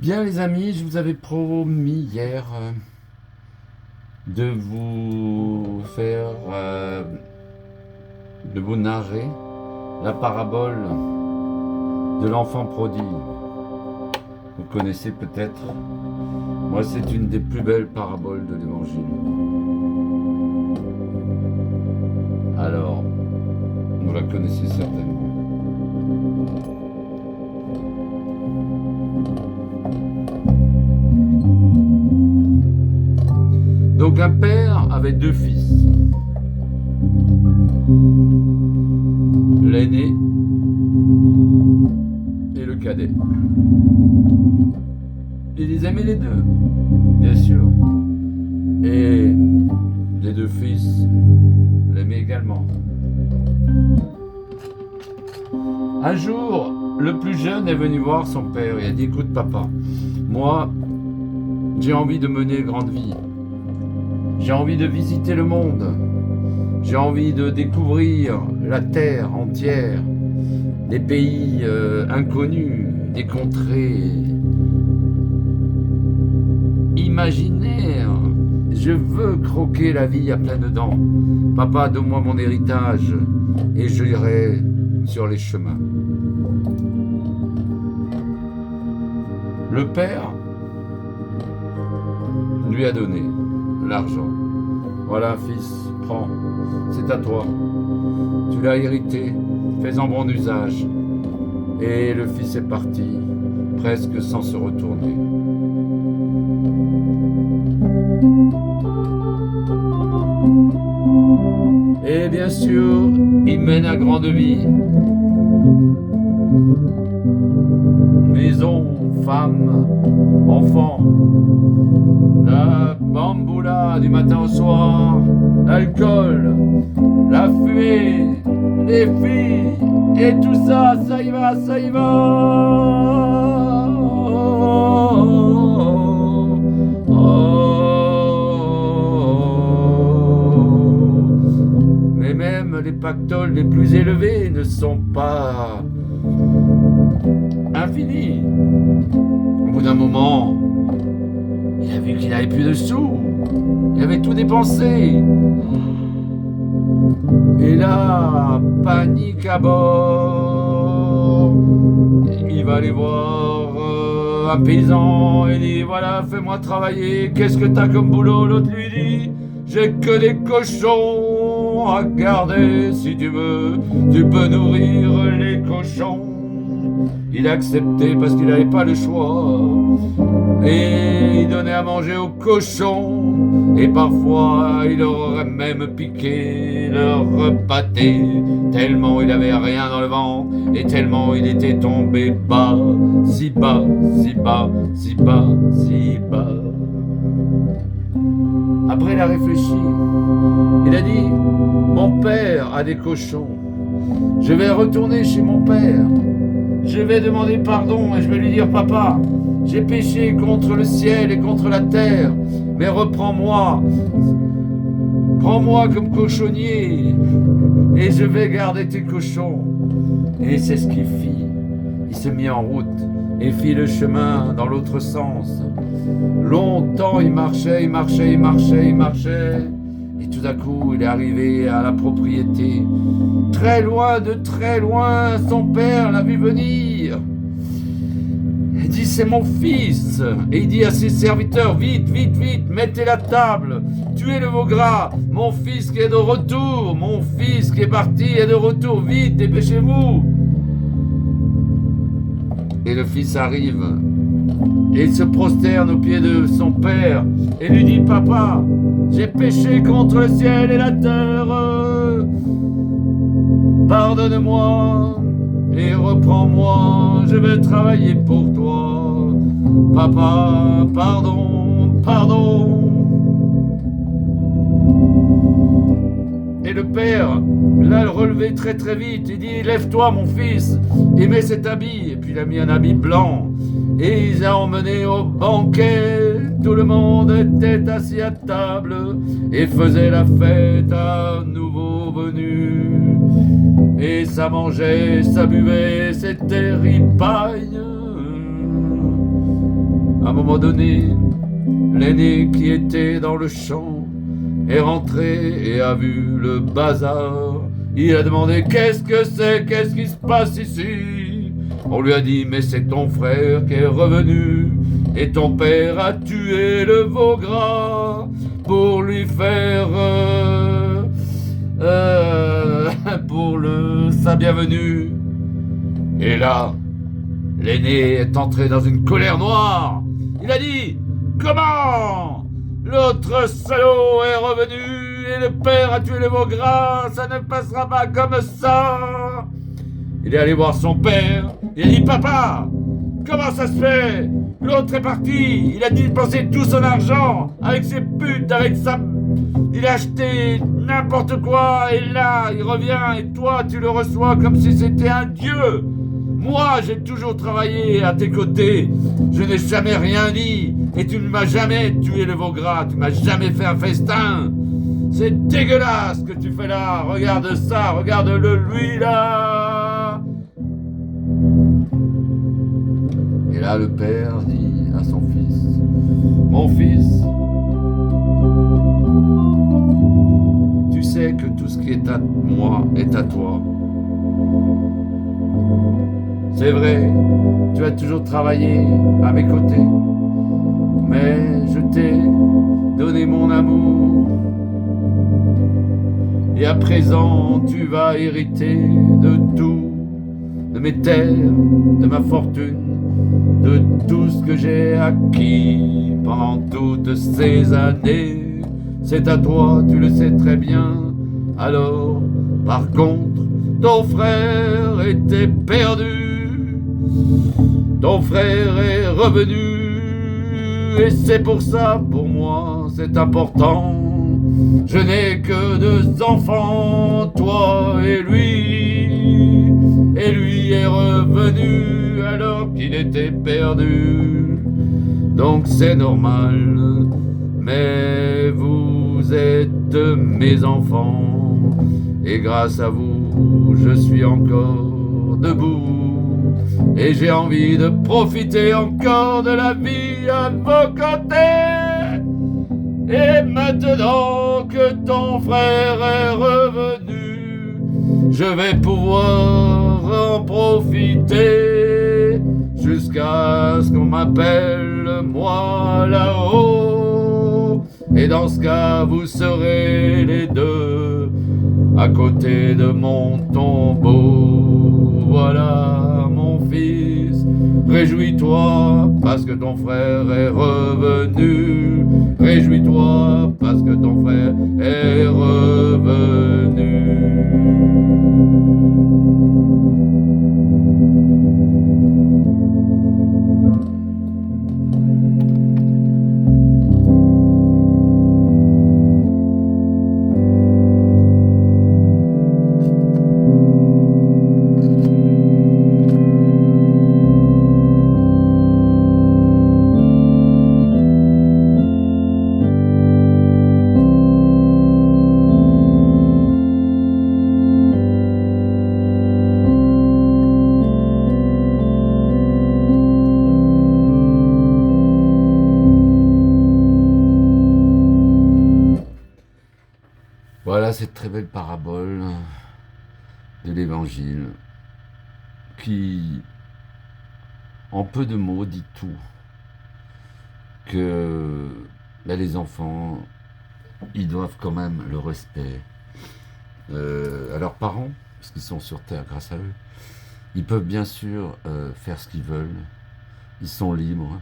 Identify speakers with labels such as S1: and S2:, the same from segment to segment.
S1: Bien les amis, je vous avais promis hier de vous faire, de vous narrer la parabole de l'enfant prodigue. Vous connaissez peut-être. Moi, c'est une des plus belles paraboles de l'Évangile. Alors, vous la connaissez certainement. Donc un père avait deux fils. L'aîné et le cadet. Il les aimait les deux, bien sûr. Et les deux fils l'aimaient également. Un jour, le plus jeune est venu voir son père et a dit « Écoute papa, moi, j'ai envie de mener grande vie. J'ai envie de visiter le monde. J'ai envie de découvrir la terre entière, des pays inconnus, des contrées imaginaires. Je veux croquer la vie à pleines dents. Papa, donne-moi mon héritage et j'irai sur les chemins. » Le père lui a donné l'argent. Voilà, fils, prends, c'est à toi. Tu l'as hérité, fais-en bon usage. Et le fils est parti, presque sans se retourner. Et bien sûr, il mène à grande vie. Maison, femme, enfant. La bamboula du matin au soir, l'alcool, la fumée, les filles, et tout ça, ça y va, ça y va. Mais même les pactoles les plus élevés ne sont pas infinis. Au bout d'un moment, il a vu qu'il n'avait plus de sous. Il avait tout dépensé. Et là, panique à bord. Il va aller voir un paysan et dit « Voilà, fais-moi travailler. Qu'est-ce que t'as comme boulot ?» L'autre lui dit « J'ai que des cochons à garder. Si tu veux, tu peux nourrir les cochons. » Il a accepté parce qu'il n'avait pas le choix. Et il donnait à manger aux cochons. Et parfois il leur aurait même piqué leur pâté. Tellement il avait rien dans le ventre. Et tellement il était tombé bas. Si bas, si bas, si bas, si bas. Après il a réfléchi. Il a dit « Mon père a des cochons. Je vais retourner chez mon père. Je vais demander pardon et je vais lui dire « Papa, j'ai péché contre le ciel et contre la terre, mais reprends-moi. Prends-moi comme cochonnier et je vais garder tes cochons. » Et c'est ce qu'il fit. Il se mit en route et fit le chemin dans l'autre sens. Longtemps il marchait, il marchait, il marchait, il marchait. Et tout à coup, il est arrivé à la propriété. Très loin, son père l'a vu venir. Il dit « C'est mon fils !» Et il dit à ses serviteurs « Vite, vite, vite, mettez la table, tuez le veau gras. Mon fils qui est de retour, mon fils qui est parti est de retour. Vite, dépêchez-vous !» Et le fils arrive et il se prosterne aux pieds de son père et lui dit « Papa, j'ai péché contre le ciel et la terre. Pardonne-moi et reprends-moi, je vais travailler pour toi. Papa, pardon, pardon. » Et le père l'a relevé très très vite. Il dit « Lève-toi mon fils et mets cet habit. » Et puis il a mis un habit blanc. Et ils ont emmené au banquet. Tout le monde était assis à table et faisait la fête à nouveau venu. Et ça mangeait, ça buvait, c'était ripaille. À un moment donné, l'aîné qui était dans le champ est rentré et a vu le bazar. Il a demandé qu'est-ce que c'est, qu'est-ce qui se passe ici. On lui a dit mais c'est ton frère qui est revenu et ton père a tué le veau gras pour lui faire pour sa bienvenue. Et là, l'aîné est entré dans une colère noire. Il a dit comment l'autre salaud est revenu et le père a tué le veau gras, ça ne passera pas comme ça. Il est allé voir son père. Il a dit papa, comment ça se fait? L'autre est parti. Il a dépensé tout son argent avec ses putes, avec sa... Il a acheté n'importe quoi et là, il revient et toi, tu le reçois comme si c'était un dieu. Moi, j'ai toujours travaillé à tes côtés. Je n'ai jamais rien dit et tu ne m'as jamais tué le veau gras. Tu m'as jamais fait un festin. C'est dégueulasse ce que tu fais là. Regarde ça, regarde-le lui là. Et là, le père dit à son fils, mon fils, tu sais que tout ce qui est à moi est à toi. C'est vrai, tu as toujours travaillé à mes côtés, mais je t'ai donné mon amour. Et à présent, tu vas hériter de tout, de mes terres, de ma fortune, de tout ce que j'ai acquis pendant toutes ces années. C'est à toi, tu le sais très bien. Alors, par contre, ton frère était perdu. Ton frère est revenu. Et c'est pour ça, pour moi, c'est important. Je n'ai que 2 enfants, toi et lui. Et lui est revenu alors qu'il était perdu. Donc c'est normal, mais vous êtes mes enfants. Et grâce à vous, je suis encore debout. Et j'ai envie de profiter encore de la vie à vos côtés. Et maintenant que ton frère est revenu, je vais pouvoir en profiter jusqu'à ce qu'on m'appelle moi là-haut. Et dans ce cas, vous serez les deux à côté de mon tombeau. Voilà mon fils, réjouis-toi parce que ton frère est revenu. Réjouis-toi parce que ton frère est revenu. Voilà cette très belle parabole de l'Évangile qui, en peu de mots, dit tout. Que les enfants, ils doivent quand même le respect à leurs parents, parce qu'ils sont sur Terre grâce à eux. Ils peuvent bien sûr faire ce qu'ils veulent, ils sont libres,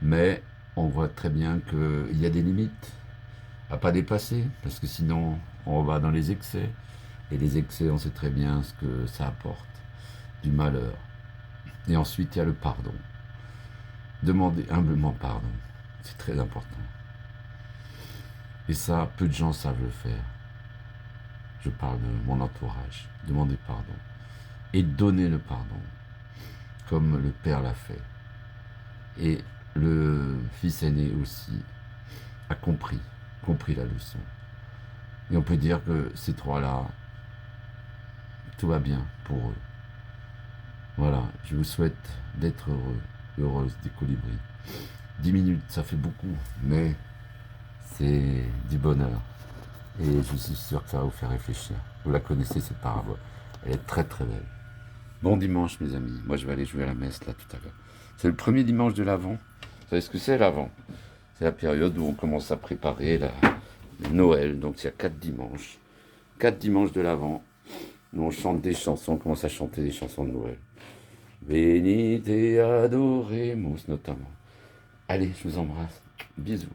S1: mais on voit très bien qu'il y a des limites à pas dépasser, parce que sinon on va dans les excès, et les excès on sait très bien ce que ça apporte, du malheur. Et ensuite il y a le pardon, demander humblement pardon, c'est très important, et ça peu de gens savent le faire. Je parle de mon entourage, demander pardon et donner le pardon comme le père l'a fait, et le fils aîné aussi a compris la leçon. Et on peut dire que ces trois-là, tout va bien pour eux. Voilà, je vous souhaite d'être heureux heureuse des colibris. 10 minutes, ça fait beaucoup, mais c'est du bonheur. Et je suis sûr que ça va vous faire réfléchir. Vous la connaissez, cette parabole. Elle est très très belle. Bon dimanche, mes amis. Moi, je vais aller jouer à la messe, là, tout à l'heure. C'est le premier dimanche de l'Avent. Vous savez ce que c'est, l'Avent? C'est la période où on commence à préparer Noël. Donc, il y a 4 dimanches. 4 dimanches de l'Avent. Nous, on chante des chansons, on commence à chanter des chansons de Noël. Venite adoremus, notamment. Allez, je vous embrasse. Bisous.